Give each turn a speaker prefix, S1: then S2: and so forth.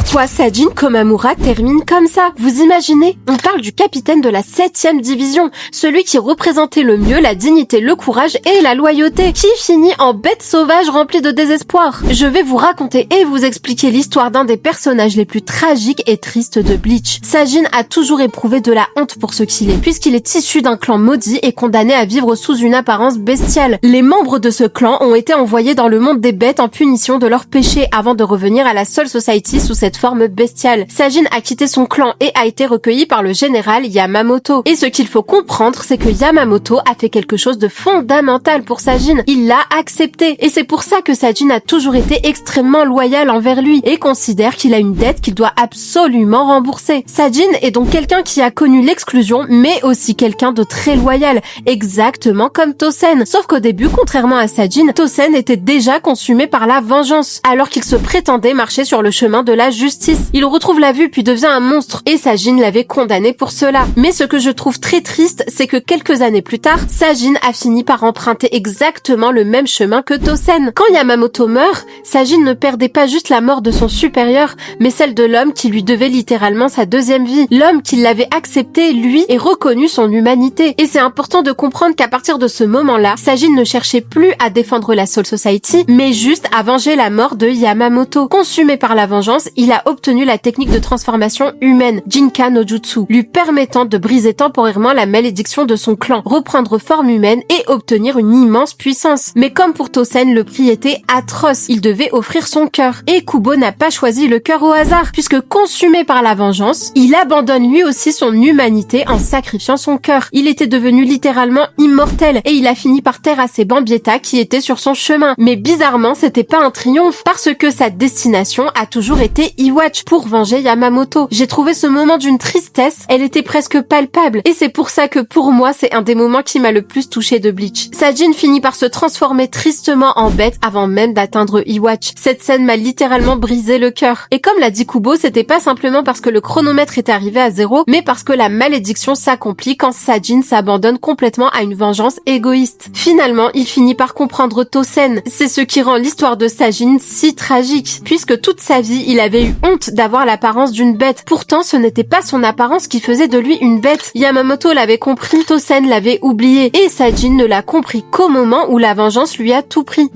S1: Pourquoi Sajin Komamura termine comme ça? Vous imaginez? On parle du capitaine de la 7e division, celui qui représentait le mieux la dignité, le courage et la loyauté, qui finit en bête sauvage remplie de désespoir. Je vais vous raconter et vous expliquer l'histoire d'un des personnages les plus tragiques et tristes de Bleach. Sajin a toujours éprouvé de la honte pour ce qu'il est, puisqu'il est issu d'un clan maudit et condamné à vivre sous une apparence bestiale. Les membres de ce clan ont été envoyés dans le monde des bêtes en punition de leurs péchés avant de revenir à la Soul Society sous cette forme bestiale. Sajin a quitté son clan et a été recueilli par le général Yamamoto. Et ce qu'il faut comprendre, c'est que Yamamoto a fait quelque chose de fondamental pour Sajin. Il l'a accepté. Et c'est pour ça que Sajin a toujours été extrêmement loyal envers lui et considère qu'il a une dette qu'il doit absolument rembourser. Sajin est donc quelqu'un qui a connu l'exclusion, mais aussi quelqu'un de très loyal, exactement comme Tosen. Sauf qu'au début, contrairement à Sajin, Tosen était déjà consumé par la vengeance, alors qu'il se prétendait marcher sur le chemin de la justice. Il retrouve la vue puis devient un monstre, et Sajin l'avait condamné pour cela. Mais ce que je trouve très triste, c'est que quelques années plus tard, Sajin a fini par emprunter exactement le même chemin que Tosen. Quand Yamamoto meurt, Sajin ne perdait pas juste la mort de son supérieur, mais celle de l'homme qui lui devait littéralement sa deuxième vie. L'homme qui l'avait accepté, lui, et reconnu son humanité. Et c'est important de comprendre qu'à partir de ce moment-là, Sajin ne cherchait plus à défendre la Soul Society, mais juste à venger la mort de Yamamoto. Consumé par la vengeance, il a obtenu la technique de transformation humaine, Jinka no Jutsu, lui permettant de briser temporairement la malédiction de son clan, reprendre forme humaine et obtenir une immense puissance. Mais comme pour Tosen, le prix était atroce. Il devait offrir son cœur. Et Kubo n'a pas choisi le cœur au hasard, puisque consumé par la vengeance, il abandonne lui aussi son humanité en sacrifiant son cœur. Il était devenu littéralement immortel et il a fini par terrasser Bambietta qui était sur son chemin. Mais bizarrement, c'était pas un triomphe parce que sa destination a toujours été Iwatch pour venger Yamamoto. J'ai trouvé ce moment d'une tristesse, elle était presque palpable et c'est pour ça que pour moi, c'est un des moments qui m'a le plus touché de Bleach. Sajin finit par se transformer tristement en bête avant même d'atteindre Iwatch. Cette scène m'a littéralement brisé le cœur. Et comme l'a dit Kubo, c'était pas simplement parce que le chronomètre était arrivé à 0, mais parce que la malédiction s'accomplit quand Sajin s'abandonne complètement à une vengeance égoïste. Finalement, il finit par comprendre Tosen. C'est ce qui rend l'histoire de Sajin si tragique, puisque toute sa vie, il avait eu honte d'avoir l'apparence d'une bête. Pourtant, ce n'était pas son apparence qui faisait de lui une bête. Yamamoto l'avait compris, Tosen l'avait oublié, et Sajin ne l'a compris qu'au moment où la vengeance lui a tout pris.